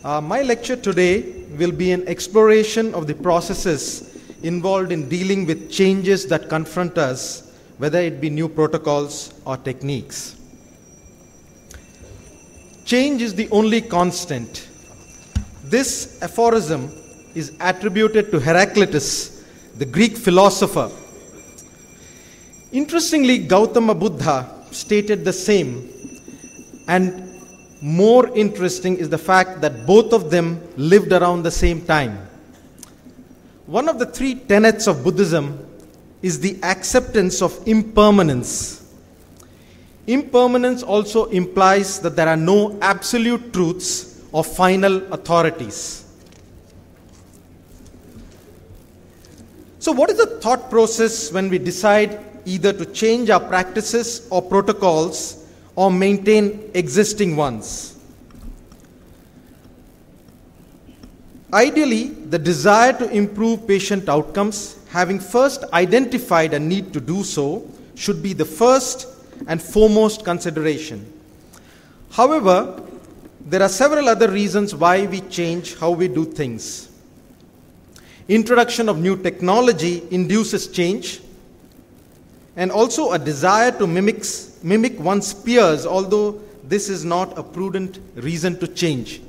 My lecture today will be an exploration of the processes involved in dealing with changes that confront us, whether it be new protocols or techniques. Change is the only constant. This aphorism is attributed to Heraclitus, the Greek philosopher. Interestingly, Gautama Buddha stated the same, and more interesting is the fact that both of them lived around the same time. One of the three tenets of Buddhism is the acceptance of impermanence. Impermanence also implies that there are no absolute truths or final authorities. So what is the thought process when we decide either to change our practices or protocols or maintain existing ones? Ideally, the desire to improve patient outcomes, having first identified a need to do so, should be the first and foremost consideration. However, there are several other reasons why we change how we do things. Introduction of new technology induces change, and also a desire to mimic one's peers, although this is not a prudent reason to change.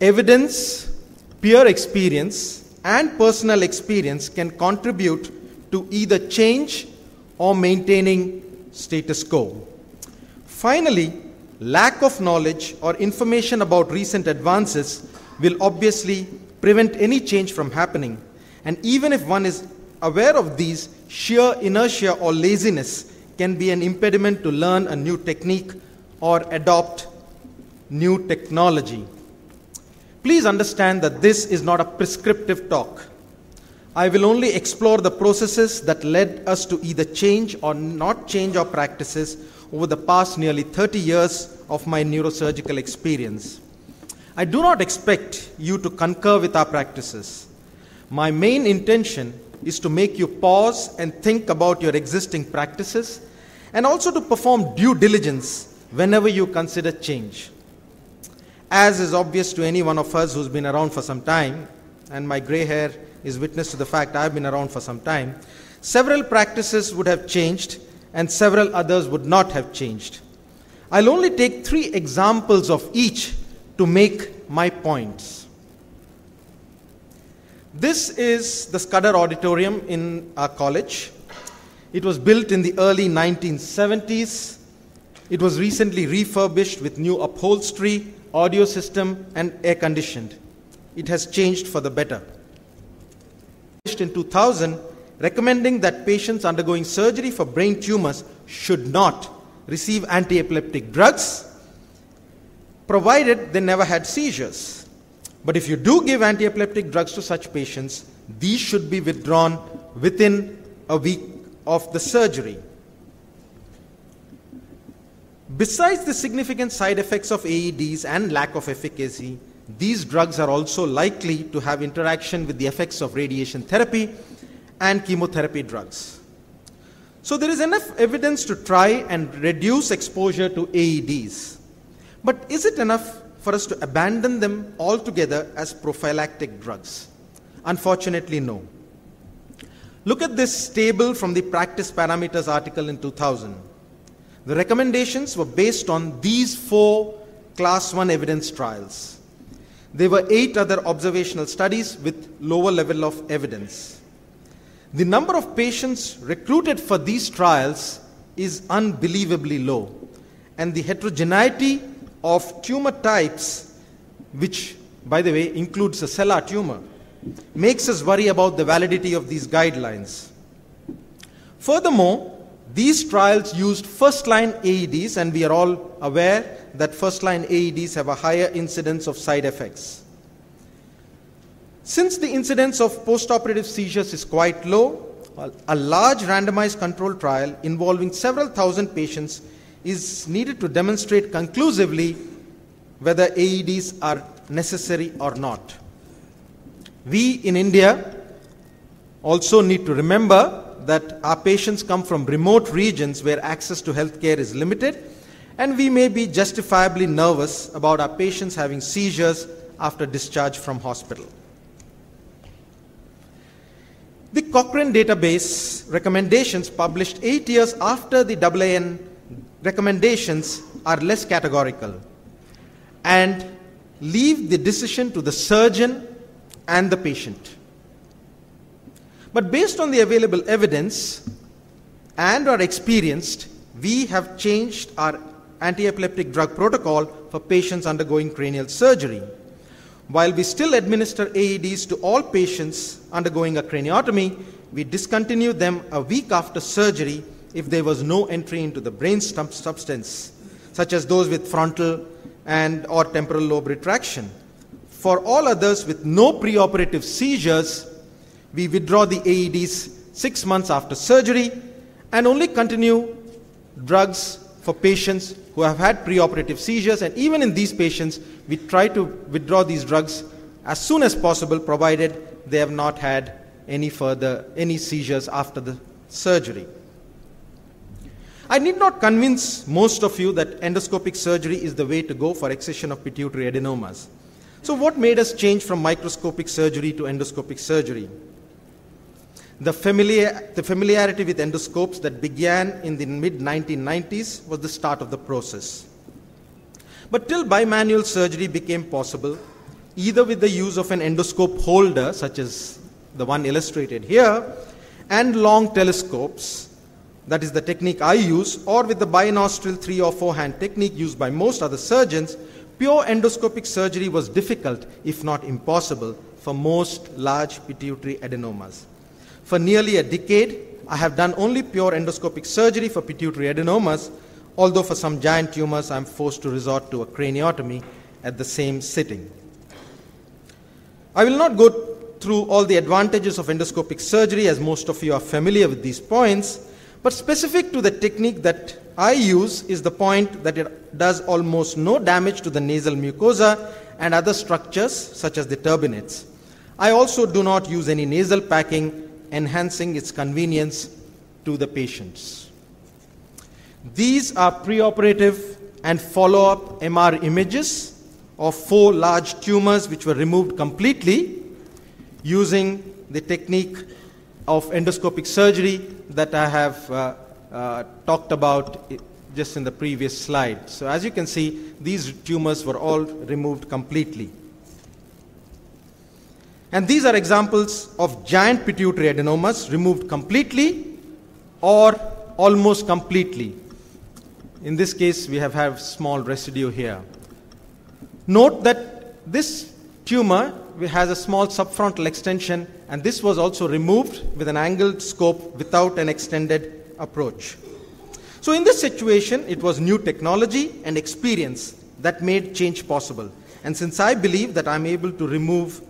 Evidence, peer experience, and personal experience can contribute to either change or maintaining status quo. Finally, lack of knowledge or information about recent advances will obviously prevent any change from happening. And even if one is aware of these, sheer inertia or laziness can be an impediment to learn a new technique or adopt new technology. Please understand that this is not a prescriptive talk. I will only explore the processes that led us to either change or not change our practices over the past nearly 30 years of my neurosurgical experience. I do not expect you to concur with our practices. My main intention is to make you pause and think about your existing practices, and also to perform due diligence whenever you consider change. As is obvious to any one of us who's been around for some time, and my gray hair is witness to the fact I've been around for some time, several practices would have changed and several others would not have changed. I'll only take 3 examples of each to make my points. This is the Scudder Auditorium in our college. It was built in the early 1970s. It was recently refurbished with new upholstery, audio system, and air conditioned. It has changed for the better. In 2000, recommending that patients undergoing surgery for brain tumors should not receive anti-epileptic drugs, provided they never had seizures. But if you do give anti-epileptic drugs to such patients, these should be withdrawn within a week of the surgery. Besides the significant side effects of AEDs and lack of efficacy, these drugs are also likely to have interaction with the effects of radiation therapy and chemotherapy drugs. So there is enough evidence to try and reduce exposure to AEDs. But is it enough for us to abandon them altogether as prophylactic drugs? Unfortunately, no. Look at this table from the Practice Parameters article in 2000. The recommendations were based on these 4 Class 1 evidence trials. There were 8 other observational studies with lower level of evidence. The number of patients recruited for these trials is unbelievably low, and the heterogeneity of tumor types, which, by the way, includes a cellular tumor, makes us worry about the validity of these guidelines. Furthermore, these trials used first-line AEDs, and we are all aware that first-line AEDs have a higher incidence of side effects. Since the incidence of postoperative seizures is quite low, a large randomized controlled trial involving several thousand patients is needed to demonstrate conclusively whether AEDs are necessary or not. We in India also need to remember that our patients come from remote regions where access to healthcare is limited, and we may be justifiably nervous about our patients having seizures after discharge from hospital. The Cochrane database recommendations published 8 years after the AAN recommendations are less categorical and leave the decision to the surgeon and the patient. But based on the available evidence and our experience, we have changed our anti-epileptic drug protocol for patients undergoing cranial surgery. While we still administer AEDs to all patients undergoing a craniotomy, we discontinue them a week after surgery if there was no entry into the brain substance, such as those with frontal and or temporal lobe retraction. For all others with no preoperative seizures, we withdraw the AEDs 6 months after surgery and only continue drugs for patients who have had preoperative seizures, and even in these patients, we try to withdraw these drugs as soon as possible, provided they have not had any seizures after the surgery. I need not convince most of you that endoscopic surgery is the way to go for excision of pituitary adenomas. So what made us change from microscopic surgery to endoscopic surgery? The familiarity with endoscopes that began in the mid-1990s was the start of the process. But till bimanual surgery became possible, either with the use of an endoscope holder, such as the one illustrated here, and long telescopes, that is the technique I use, or with the binostril 3 or 4 hand technique used by most other surgeons, pure endoscopic surgery was difficult, if not impossible, for most large pituitary adenomas. For nearly a decade, I have done only pure endoscopic surgery for pituitary adenomas, although for some giant tumors I am forced to resort to a craniotomy at the same sitting. I will not go through all the advantages of endoscopic surgery, as most of you are familiar with these points, but specific to the technique that I use is the point that it does almost no damage to the nasal mucosa and other structures such as the turbinates. I also do not use any nasal packing, enhancing its convenience to the patients. These are preoperative and follow-up MR images of 4 large tumors which were removed completely using the technique of endoscopic surgery that I have talked about just in the previous slide. So as you can see, these tumors were all removed completely. And these are examples of giant pituitary adenomas removed completely or almost completely. In this case, we have small residue here. Note that this tumor has a small subfrontal extension, and this was also removed with an angled scope without an extended approach. So in this situation, it was new technology and experience that made change possible. And since I believe that I'm able to remove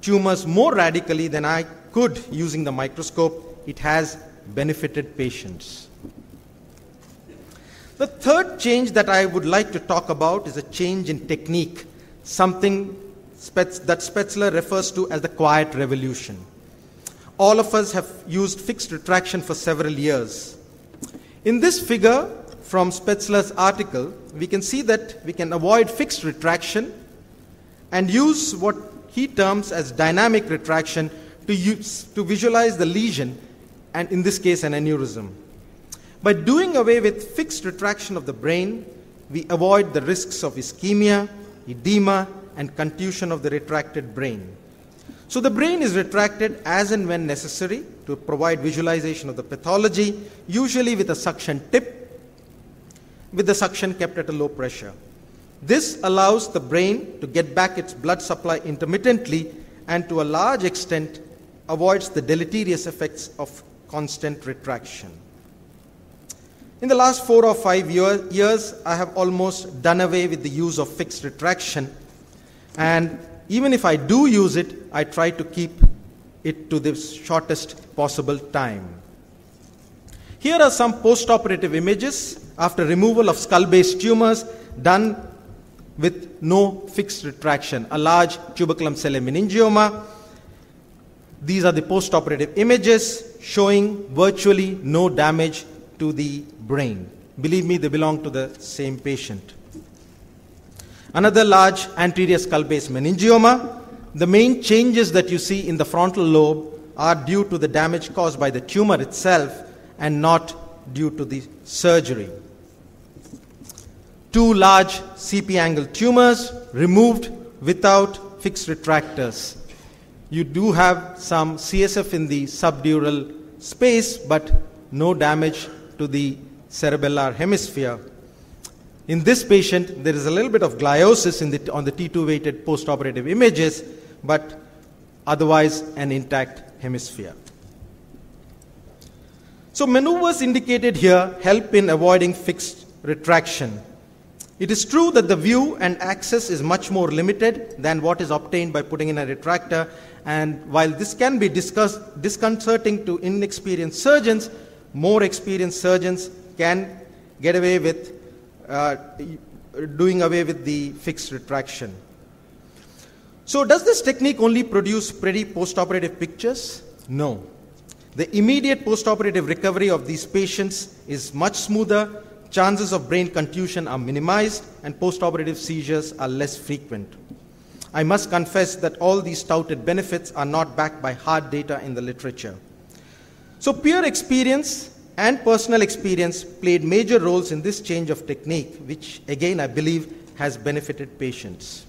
tumors more radically than I could using the microscope, it has benefited patients. The third change that I would like to talk about is a change in technique, something that Spetzler refers to as the quiet revolution. All of us have used fixed retraction for several years. In this figure from Spetzler's article, we can see that we can avoid fixed retraction and use what he terms as dynamic retraction to visualize the lesion, and in this case an aneurysm. By doing away with fixed retraction of the brain, we avoid the risks of ischemia, edema, and contusion of the retracted brain. So the brain is retracted as and when necessary to provide visualization of the pathology, usually with a suction tip, with the suction kept at a low pressure. This allows the brain to get back its blood supply intermittently and to a large extent avoids the deleterious effects of constant retraction. In the last 4 or 5 years, I have almost done away with the use of fixed retraction, and even if I do use it, I try to keep it to the shortest possible time. Here are some postoperative images after removal of skull-based tumors done with no fixed retraction, a large tuberculum cellae meningioma. These are the postoperative images showing virtually no damage to the brain. Believe me, they belong to the same patient. Another large anterior skull base meningioma. The main changes that you see in the frontal lobe are due to the damage caused by the tumor itself and not due to the surgery. 2 large CP angle tumors removed without fixed retractors. You do have some CSF in the subdural space, but no damage to the cerebellar hemisphere. In this patient, there is a little bit of gliosis on the T2 weighted postoperative images, but otherwise an intact hemisphere. So maneuvers indicated here help in avoiding fixed retraction. It is true that the view and access is much more limited than what is obtained by putting in a retractor, and while this can be disconcerting to inexperienced surgeons, more experienced surgeons can get away with doing away with the fixed retraction. So does this technique only produce pretty postoperative pictures? No. The immediate postoperative recovery of these patients is much smoother, chances of brain contusion are minimized, and postoperative seizures are less frequent. I must confess that all these touted benefits are not backed by hard data in the literature. So peer experience and personal experience played major roles in this change of technique, which again I believe has benefited patients.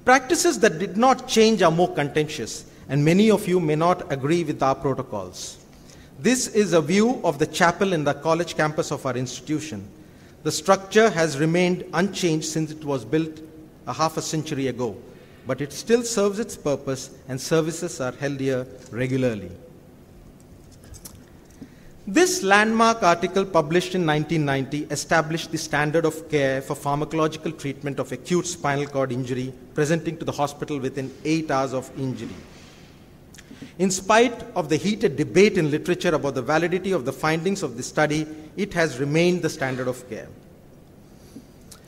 Practices that did not change are more contentious, and many of you may not agree with our protocols. This is a view of the chapel in the college campus of our institution. The structure has remained unchanged since it was built a half a century ago, but it still serves its purpose and services are held here regularly. This landmark article published in 1990 established the standard of care for pharmacological treatment of acute spinal cord injury presenting to the hospital within 8 hours of injury. In spite of the heated debate in literature about the validity of the findings of this study, it has remained the standard of care.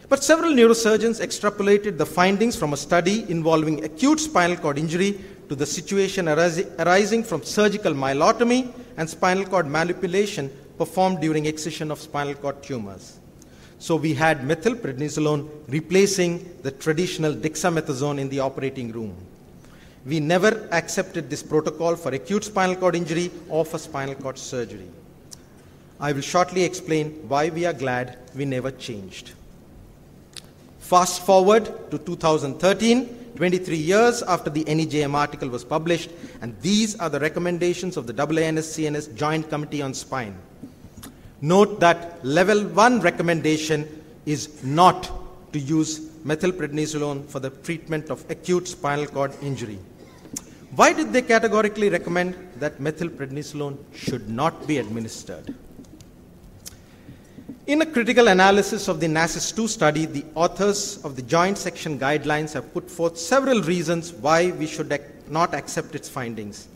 But several neurosurgeons extrapolated the findings from a study involving acute spinal cord injury to the situation arising from surgical myelotomy and spinal cord manipulation performed during excision of spinal cord tumors. So we had methylprednisolone replacing the traditional dexamethasone in the operating room. We never accepted this protocol for acute spinal cord injury or for spinal cord surgery. I will shortly explain why we are glad we never changed. Fast forward to 2013, 23 years after the NEJM article was published, and these are the recommendations of the AANS-CNS Joint Committee on Spine. Note that level 1 recommendation is not to use methylprednisolone for the treatment of acute spinal cord injury. Why did they categorically recommend that methylprednisolone should not be administered? In a critical analysis of the NASIS-2 study, the authors of the Joint Section Guidelines have put forth several reasons why we should not accept its findings.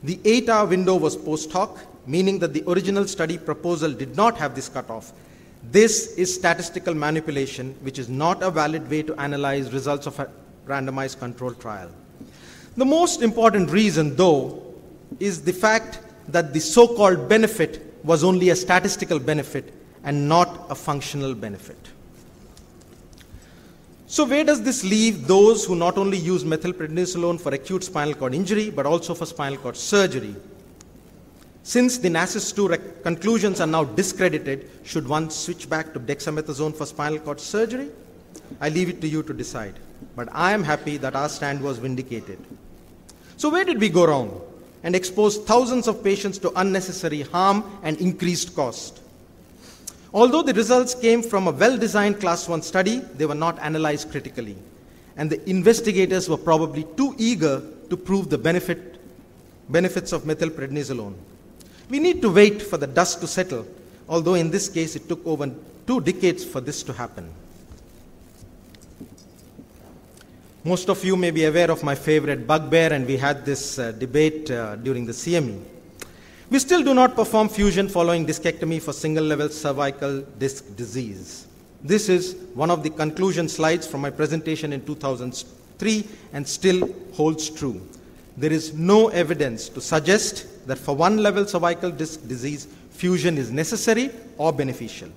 The 8-hour window was post hoc, meaning that the original study proposal did not have this cutoff. This is statistical manipulation, which is not a valid way to analyze results of a randomized controlled trial. The most important reason, though, is the fact that the so-called benefit was only a statistical benefit and not a functional benefit. So where does this leave those who not only use methylprednisolone for acute spinal cord injury, but also for spinal cord surgery? Since the NASIS-2 conclusions are now discredited, should one switch back to dexamethasone for spinal cord surgery? I leave it to you to decide. But I am happy that our stand was vindicated. So where did we go wrong and expose thousands of patients to unnecessary harm and increased cost? Although the results came from a well-designed Class 1 study, they were not analyzed critically, and the investigators were probably too eager to prove the benefits of methylprednisolone. We need to wait for the dust to settle, although in this case it took over 2 decades for this to happen. Most of you may be aware of my favorite bugbear, and we had this debate during the CME. We still do not perform fusion following discectomy for single-level cervical disc disease. This is one of the conclusion slides from my presentation in 2003 and still holds true. There is no evidence to suggest that for one-level cervical disc disease, fusion is necessary or beneficial.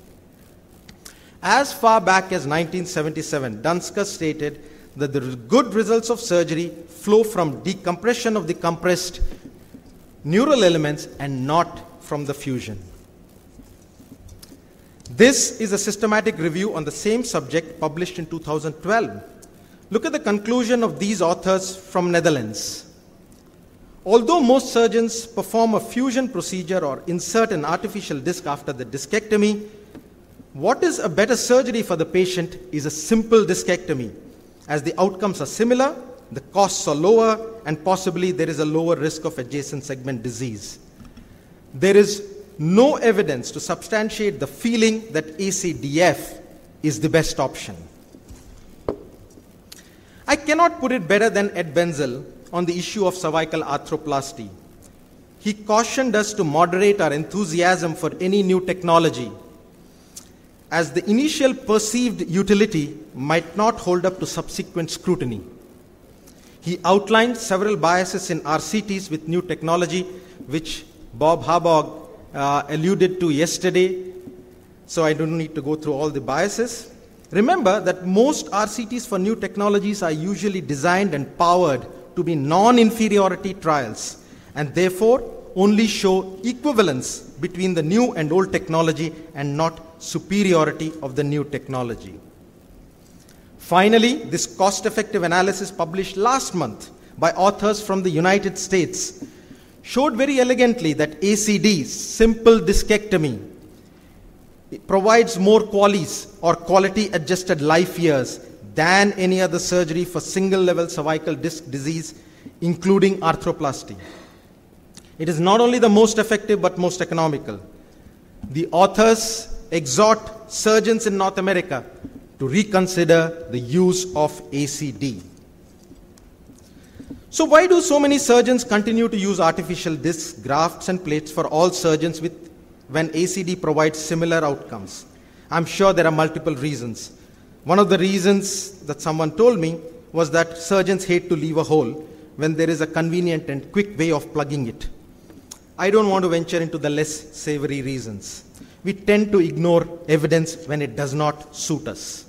As far back as 1977, Dunsker stated that the good results of surgery flow from decompression of the compressed neural elements and not from the fusion. This is a systematic review on the same subject published in 2012. Look at the conclusion of these authors from Netherlands. Although most surgeons perform a fusion procedure or insert an artificial disc after the discectomy, what is a better surgery for the patient is a simple discectomy, as the outcomes are similar, the costs are lower, and possibly there is a lower risk of adjacent segment disease. There is no evidence to substantiate the feeling that ACDF is the best option. I cannot put it better than Ed Benzel on the issue of cervical arthroplasty. He cautioned us to moderate our enthusiasm for any new technology, as the initial perceived utility might not hold up to subsequent scrutiny. He outlined several biases in RCTs with new technology, which Bob Harbaugh alluded to yesterday, so I don't need to go through all the biases. Remember that most RCTs for new technologies are usually designed and powered to be non-inferiority trials, and therefore only show equivalence between the new and old technology and not superiority of the new technology. Finally, this cost-effective analysis published last month by authors from the United States showed very elegantly that ACD, simple discectomy, it provides more QALYs or quality-adjusted life years than any other surgery for single-level cervical disc disease, including arthroplasty. It is not only the most effective but most economical. The authors exhort surgeons in North America to reconsider the use of ACD. So why do so many surgeons continue to use artificial discs, grafts, and plates for all surgeons when ACD provides similar outcomes? I'm sure there are multiple reasons. One of the reasons that someone told me was that surgeons hate to leave a hole when there is a convenient and quick way of plugging it. I don't want to venture into the less savory reasons. We tend to ignore evidence when it does not suit us.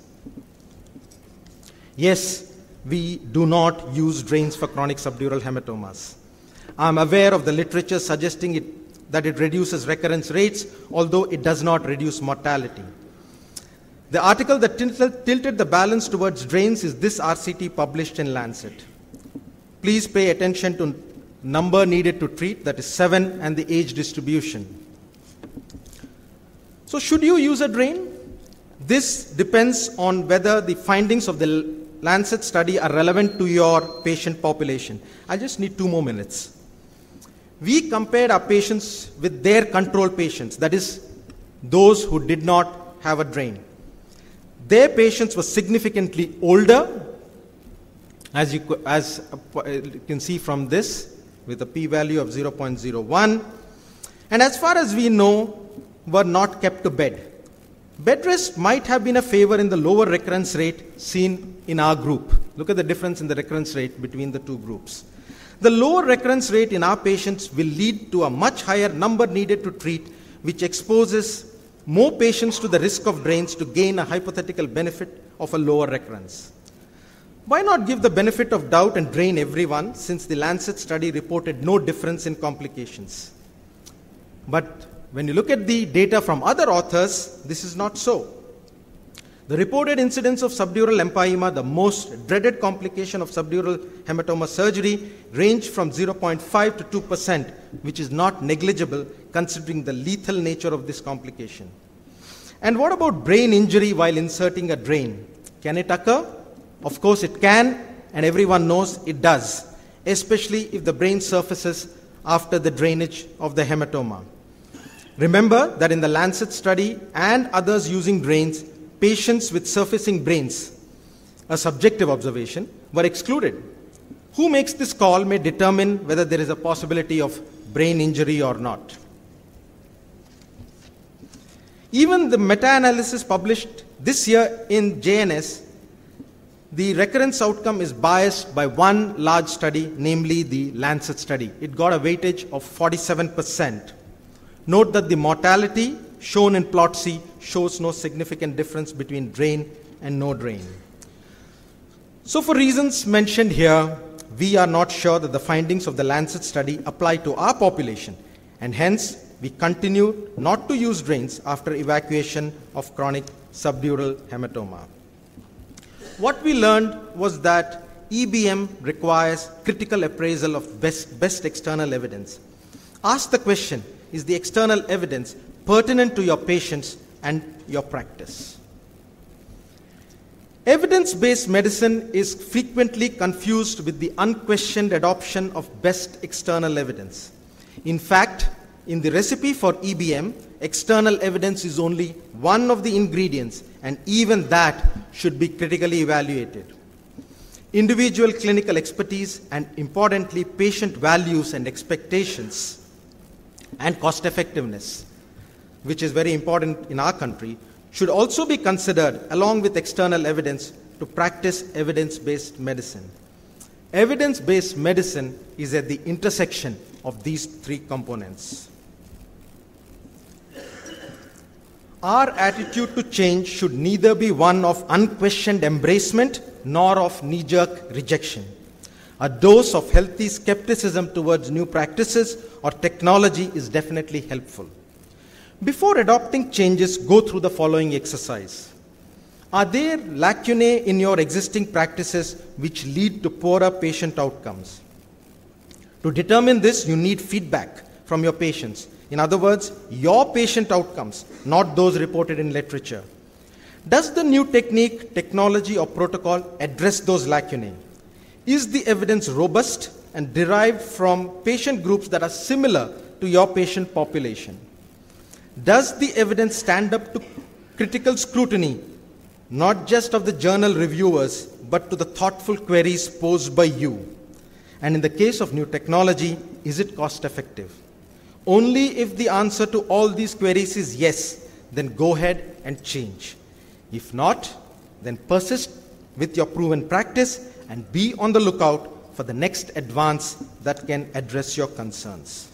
Yes, we do not use drains for chronic subdural hematomas. I'm aware of the literature suggesting that it reduces recurrence rates, although it does not reduce mortality. The article that tilted the balance towards drains is this RCT published in Lancet. Please pay attention to number needed to treat, that is 7, and the age distribution. So should you use a drain? This depends on whether the findings of the Lancet study are relevant to your patient population. I just need 2 more minutes. We compared our patients with their control patients, that is, those who did not have a drain. Their patients were significantly older, as you can see from this, with a p-value of 0.01, and as far as we know, were not kept to bed. Bed rest might have been a favor in the lower recurrence rate seen in our group. Look at the difference in the recurrence rate between the two groups. The lower recurrence rate in our patients will lead to a much higher number needed to treat, which exposes more patients to the risk of drains to gain a hypothetical benefit of a lower recurrence. Why not give the benefit of doubt and drain everyone, since the Lancet study reported no difference in complications? But when you look at the data from other authors, this is not so. The reported incidence of subdural empyema, the most dreaded complication of subdural hematoma surgery, ranged from 0.5 to 2%, which is not negligible considering the lethal nature of this complication. And what about brain injury while inserting a drain? Can it occur? Of course it can, and everyone knows it does, especially if the brain surfaces after the drainage of the hematoma. Remember that in the Lancet study and others using drains, patients with surfacing brains, a subjective observation, were excluded. Who makes this call may determine whether there is a possibility of brain injury or not. Even the meta-analysis published this year in JNS, the recurrence outcome is biased by one large study, namely the Lancet study. It got a weightage of 47%. Note that the mortality shown in plot C shows no significant difference between drain and no drain. So for reasons mentioned here, we are not sure that the findings of the Lancet study apply to our population, and hence we continue not to use drains after evacuation of chronic subdural hematoma. What we learned was that EBM requires critical appraisal of best external evidence. Ask the question, is the external evidence pertinent to your patients and your practice? Evidence-based medicine is frequently confused with the unquestioned adoption of best external evidence. In fact, in the recipe for EBM, external evidence is only one of the ingredients, and even that should be critically evaluated. Individual clinical expertise and, importantly, patient values and expectations and cost effectiveness, which is very important in our country, should also be considered along with external evidence to practice evidence-based medicine. Evidence-based medicine is at the intersection of these three components. Our attitude to change should neither be one of unquestioned embracement nor of knee-jerk rejection. A dose of healthy skepticism towards new practices or technology is definitely helpful. Before adopting changes, go through the following exercise. Are there lacunae in your existing practices which lead to poorer patient outcomes? To determine this, you need feedback from your patients. In other words, your patient outcomes, not those reported in literature. Does the new technique, technology, or protocol address those lacunae? Is the evidence robust and derived from patient groups that are similar to your patient population? Does the evidence stand up to critical scrutiny, not just of the journal reviewers, but to the thoughtful queries posed by you? And in the case of new technology, is it cost effective? Only if the answer to all these queries is yes, then go ahead and change. If not, then persist with your proven practice and be on the lookout for the next advance that can address your concerns.